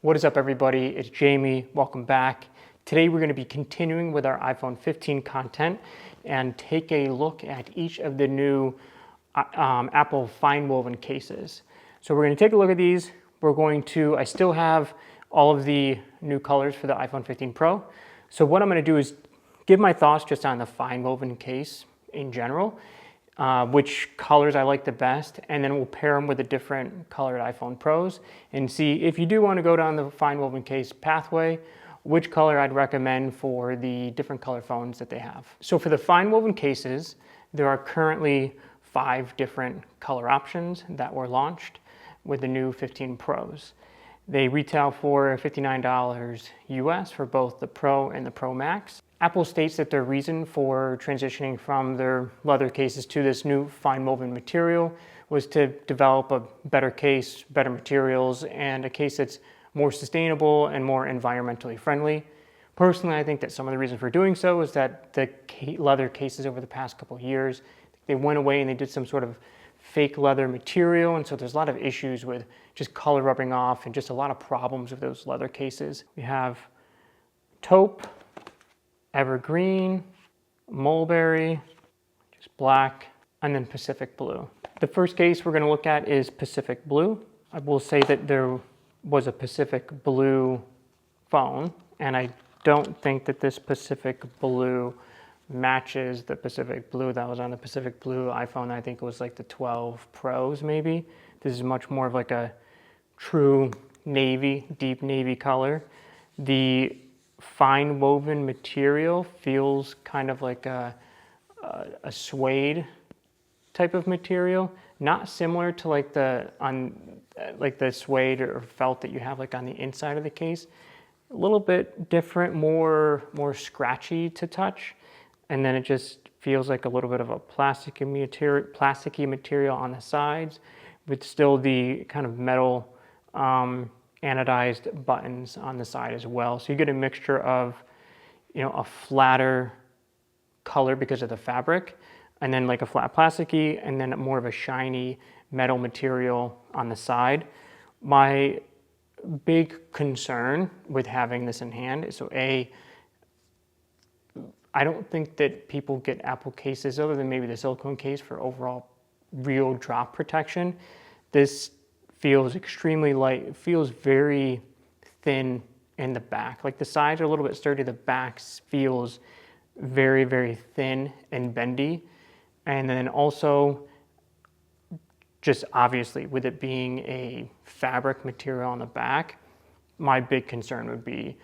What is up, everybody? It's Jamey. Welcome back. Today we're going to be continuing with our iPhone 15 content and take a look at each of the new Apple FineWoven cases. So we're going to take a look at these. I still have all of the new colors for the iPhone 15 Pro. So what I'm going to do is give my thoughts just on the FineWoven case in general, which colors I like the best, and then we'll pair them with the different colored iPhone Pros and see if you do want to go down the FineWoven case pathway, which color I'd recommend for the different color phones that they have. So for the FineWoven cases, there are currently 5 different color options that were launched with the new 15 Pros. They retail for $59 US for both the Pro and the Pro Max. Apple states that their reason for transitioning from their leather cases to this new FineWoven material was to develop a better case, better materials, and a case that's more sustainable and more environmentally friendly. Personally, I think that some of the reason for doing so is that the leather cases over the past couple of years, they went away and they did some sort of fake leather material, and so there's a lot of issues with just color rubbing off and just a lot of problems with those leather cases. We have Taupe, Evergreen, Mulberry, just black, and then Pacific Blue. The first case we're going to look at is Pacific Blue. I will say that there was a Pacific Blue phone, and I don't think that this Pacific Blue matches the Pacific Blue that was on the Pacific Blue iPhone. I think it was like the 12 Pros maybe. This is much more of like a true navy, deep navy color. The FineWoven material feels kind of like a suede type of material, not similar to like the suede or felt that you have like on the inside of the case. A little bit different, more scratchy to touch, and then it just feels like a little bit of a plasticky material on the sides, with still the kind of metal anodized buttons on the side as well. So you get a mixture of, a flatter color because of the fabric, and then like a flat plasticky, and then more of a shiny metal material on the side. My big concern with having this in hand is, I don't think that people get Apple cases other than maybe the silicone case for overall real drop protection. This feels extremely light. It feels very thin in the back. Like the sides are a little bit sturdy, the back feels very, very thin and bendy. And then also, just obviously with it being a fabric material on the back, my big concern would be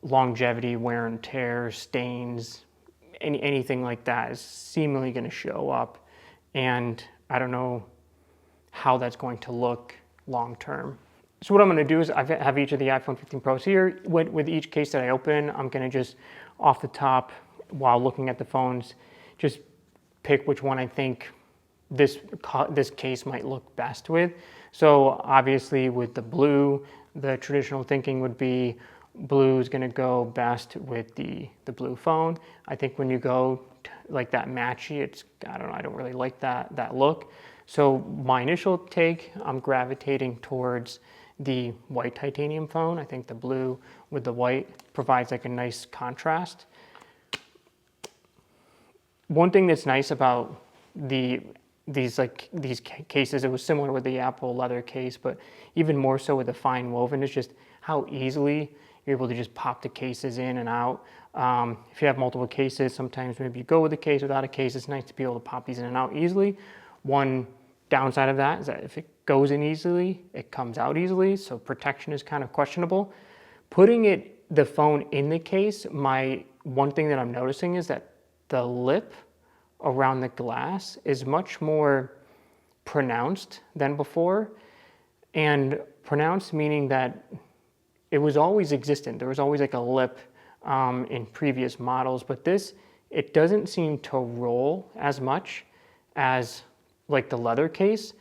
longevity, wear and tear, stains, anything like that is seemingly going to show up. And I don't know how that's going to look long term. So what I'm going to do is I have each of the iPhone 15 Pros here. With each case that I open, I'm going to just off the top, while looking at the phones, just pick which one I think this case might look best with. So obviously with the blue, the traditional thinking would be blue is going to go best with the blue phone. I think when you go like that matchy, I don't really like that look. So my initial take, I'm gravitating towards the white titanium phone. I think the blue with the white provides like a nice contrast. One thing that's nice about these cases, it was similar with the Apple leather case, but even more so with the FineWoven, is just how easily you're able to just pop the cases in and out. If you have multiple cases, sometimes maybe you go with a case without a case. It's nice to be able to pop these in and out easily. One downside of that is that if it goes in easily, it comes out easily, so protection is kind of questionable. Putting the phone in the case, one thing that I'm noticing is that the lip around the glass is much more pronounced than before. And pronounced meaning that it was always existent. There was always like a lip in previous models, but it doesn't seem to roll as much as like the leather case.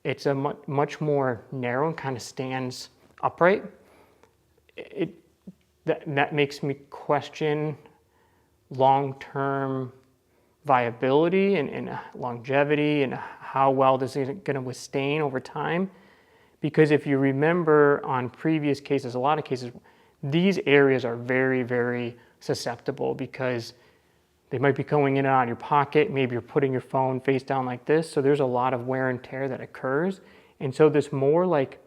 It's a much more narrow and kind of stands upright. That makes me question long-term viability and longevity, and how well this is going to withstand over time. because if you remember on previous cases, a lot of cases, these areas are very, very susceptible because they might be going in and out of your pocket. Maybe you're putting your phone face down like this. So there's a lot of wear and tear that occurs. And so this more like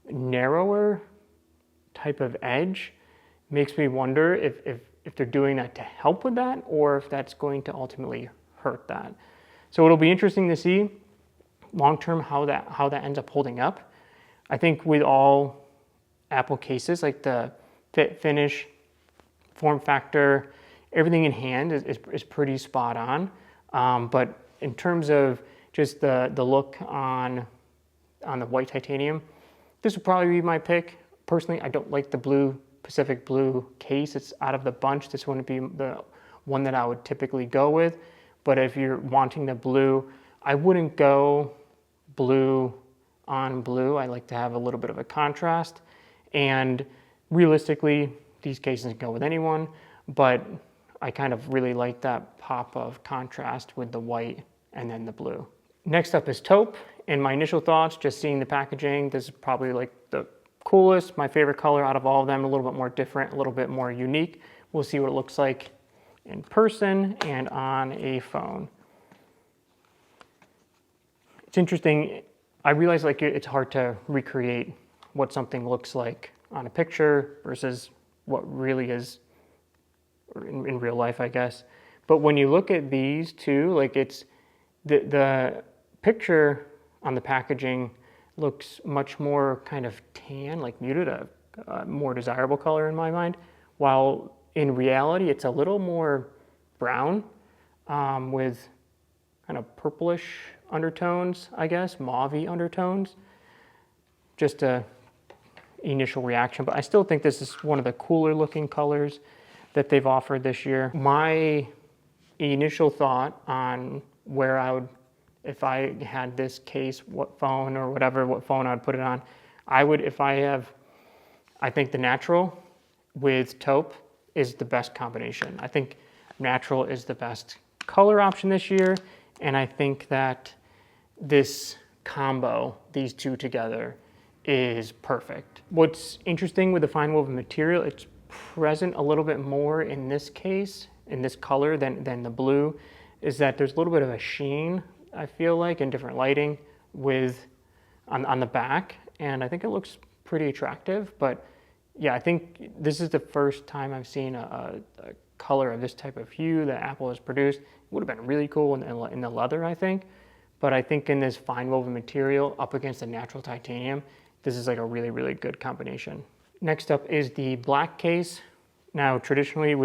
narrower type of edge makes me wonder if they're doing that to help with that or if that's going to ultimately hurt that. So it'll be interesting to see long-term how that ends up holding up. I think with all Apple cases, like the fit, finish, form factor, everything in hand is pretty spot on. But in terms of just the look on the white titanium, this would probably be my pick. Personally, I don't like the Pacific blue case. It's out of the bunch. This wouldn't be the one that I would typically go with. But if you're wanting the blue, I wouldn't go blue on blue. I like to have a little bit of a contrast. And realistically, these cases can go with anyone, but I kind of really like that pop of contrast with the white and then the blue. Next up is taupe. And my initial thoughts, just seeing the packaging, this is probably like the coolest, my favorite color out of all of them, a little bit more different, a little bit more unique. We'll see what it looks like in person and on a phone. It's interesting. I realize like it's hard to recreate what something looks like on a picture versus what really is in real life, I guess. But when you look at these two, like it's the picture on the packaging looks much more kind of tan, like muted, a more desirable color in my mind, while in reality it's a little more brown with kind of purplish undertones, I guess, mauve-y undertones. Just a initial reaction, but I still think this is one of the cooler looking colors that they've offered this year. My initial thought on where I would, if I had this case, what phone or whatever, what phone I would put it on, I would, if I have, I think the natural with taupe is the best combination. I think natural is the best color option this year, and I think that this combo, these two together, is perfect. What's interesting with the fine woven material, it's present a little bit more in this case, in this color than the blue, is that there's a little bit of a sheen, I feel like, in different lighting with on the back, and I think it looks pretty attractive. But yeah, I think this is the first time I've seen a color of this type of hue that Apple has produced. It would have been really cool in the leather, I think. But I think in this fine woven material up against the natural titanium, this is like a really, really good combination. Next up is the black case. Now, traditionally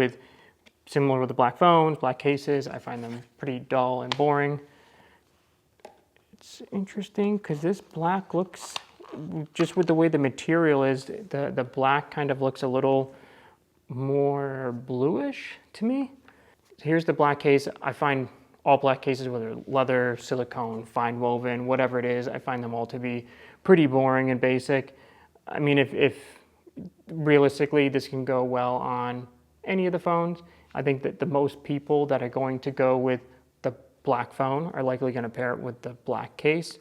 similar with the black phones, black cases, I find them pretty dull and boring. It's interesting because this black looks, just with the way the material is, the black kind of looks a little more bluish to me. Here's the black case. I find all black cases, whether leather, silicone, fine woven, whatever it is, I find them all to be pretty boring and basic. I mean, if realistically this can go well on any of the phones, I think that the most people that are going to go with the black phone are likely going to pair it with the black case.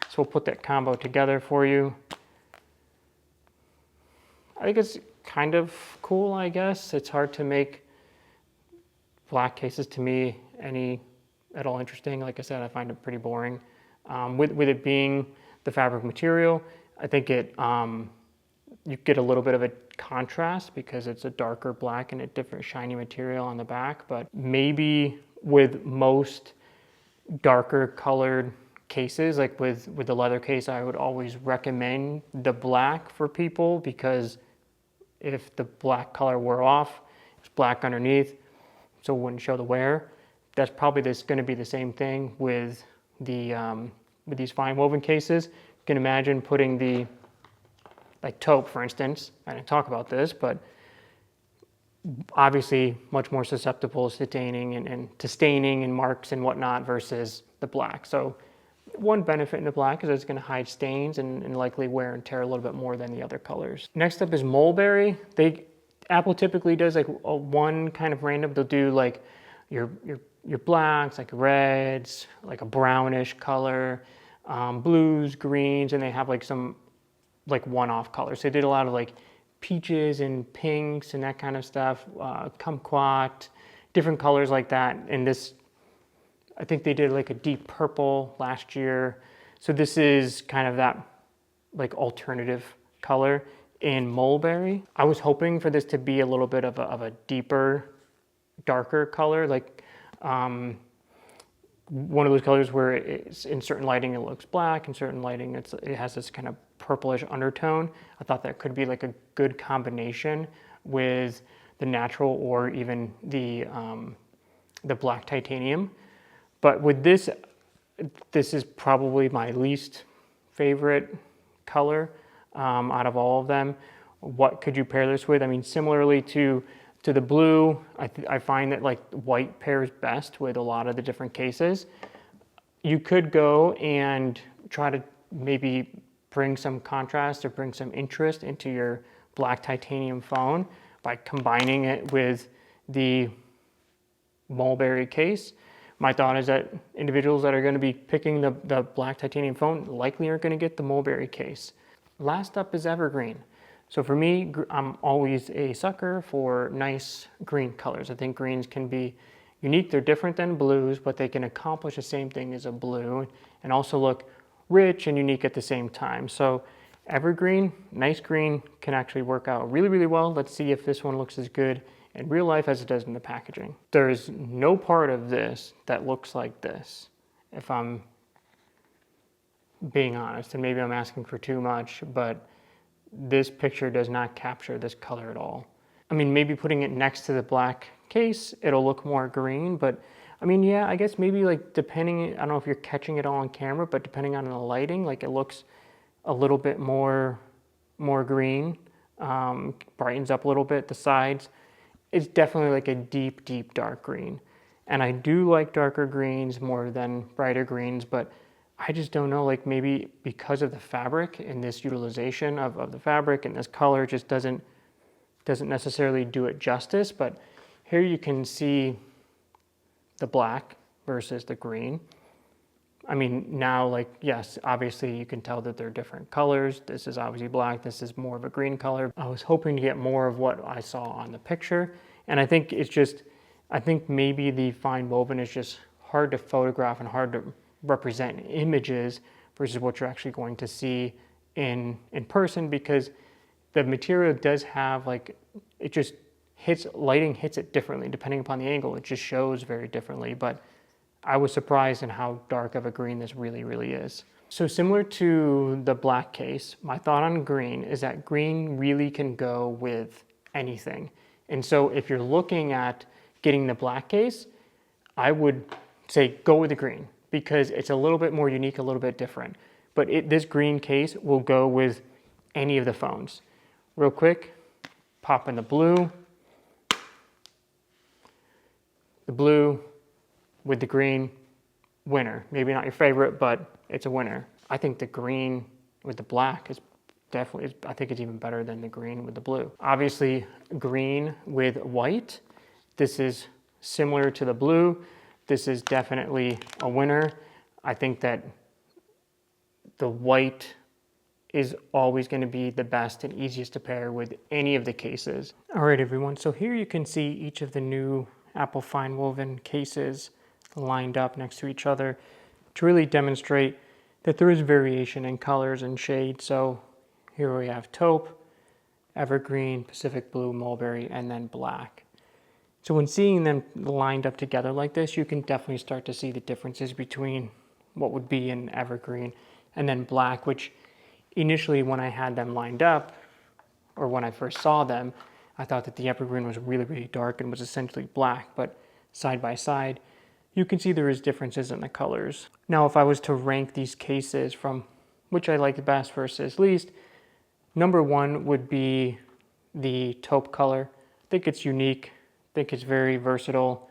So we'll put that combo together for you. I think it's kind of cool, I guess. It's hard to make black cases to me any at all interesting. Like I said, I find it pretty boring. With it being the fabric material, I think you get a little bit of a contrast because it's a darker black and a different shiny material on the back. But maybe with most darker colored cases, like with the leather case, I would always recommend the black for people, because if the black color wore off, it's black underneath, so it wouldn't show the wear. That's probably going to be the same thing with these fine woven cases. You can imagine putting like taupe, for instance. I didn't talk about this, but obviously much more susceptible to staining and marks and whatnot versus the black. So one benefit in the black is it's going to hide stains and likely wear and tear a little bit more than the other colors. Next up is Mulberry. Apple typically does like one kind of random. They'll do like your blacks, like reds, like a brownish color, blues, greens, and they have like some like one-off colors. They did a lot of like peaches and pinks and that kind of stuff, kumquat, different colors like that. And this, I think they did like a deep purple last year. So this is kind of that like alternative color in Mulberry. I was hoping for this to be a little bit of a deeper, darker color, like one of those colors where it's in certain lighting it looks black, in certain lighting it has this kind of purplish undertone. I thought that could be like a good combination with the natural or even the black titanium. But with this is probably my least favorite color out of all of them. What could you pair this with? I mean, similarly to the blue, I find that like white pairs best with a lot of the different cases. You could go and try to maybe bring some contrast or bring some interest into your black titanium phone by combining it with the Mulberry case. My thought is that individuals that are going to be picking the black titanium phone likely aren't going to get the Mulberry case. Last up is evergreen. So for me, I'm always a sucker for nice green colors. I think greens can be unique. They're different than blues, but they can accomplish the same thing as a blue and also look rich and unique at the same time. So evergreen, nice green can actually work out really, really well. Let's see if this one looks as good in real life as it does in the packaging. There's no part of this that looks like this, if I'm being honest, and maybe I'm asking for too much, but this picture does not capture this color at all. I mean, maybe putting it next to the black case, it'll look more green, but I mean, yeah, I guess maybe like depending, I don't know if you're catching it all on camera, but depending on the lighting, like it looks a little bit more green, brightens up a little bit, the sides. It's definitely like a deep, deep dark green. And I do like darker greens more than brighter greens, but I just don't know, like maybe because of the fabric and this utilization of the fabric and this color just doesn't necessarily do it justice. But here you can see the black versus the green. I mean, now like, yes, obviously you can tell that they're different colors. This is obviously black, this is more of a green color. I was hoping to get more of what I saw on the picture. And I think it's just, I think maybe the FineWoven is just hard to photograph and hard to represent in images versus what you're actually going to see in person, because the material does have like, it just hits, lighting hits it differently depending upon the angle. It just shows very differently, but I was surprised in how dark of a green this really, really is. So similar to the black case, my thought on green is that green really can go with anything. And so if you're looking at getting the black case, I would say go with the green because it's a little bit more unique, a little bit different. But this green case will go with any of the phones. Real quick, pop in the blue. The blue with the green, winner. Maybe not your favorite, but it's a winner. I think the green with the black is definitely, I think it's even better than the green with the blue. Obviously, green with white. This is similar to the blue. This is definitely a winner. I think that the white is always going to be the best and easiest to pair with any of the cases. All right, everyone. So here you can see each of the new Apple FineWoven cases lined up next to each other to really demonstrate that there is variation in colors and shades. So here we have taupe, evergreen, Pacific blue, mulberry, and then black. So when seeing them lined up together like this, you can definitely start to see the differences between what would be an evergreen and then black, which initially when I had them lined up, or when I first saw them, I thought that the evergreen was really, really dark and was essentially black, but side by side, you can see there is differences in the colors. Now, if I was to rank these cases from which I like the best versus least, number one would be the taupe color. I think it's unique. I think it's very versatile.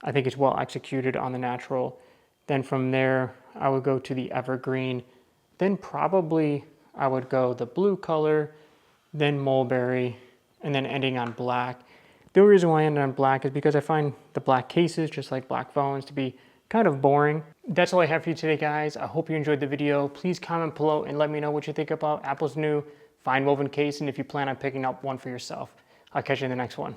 I think it's well executed on the natural. Then from there, I would go to the evergreen. Then probably I would go the blue color, then mulberry, and then ending on black. The reason why I ended on black is because I find the black cases, just like black phones, to be kind of boring. That's all I have for you today, guys. I hope you enjoyed the video. Please comment below and let me know what you think about Apple's new FineWoven case and if you plan on picking up one for yourself. I'll catch you in the next one.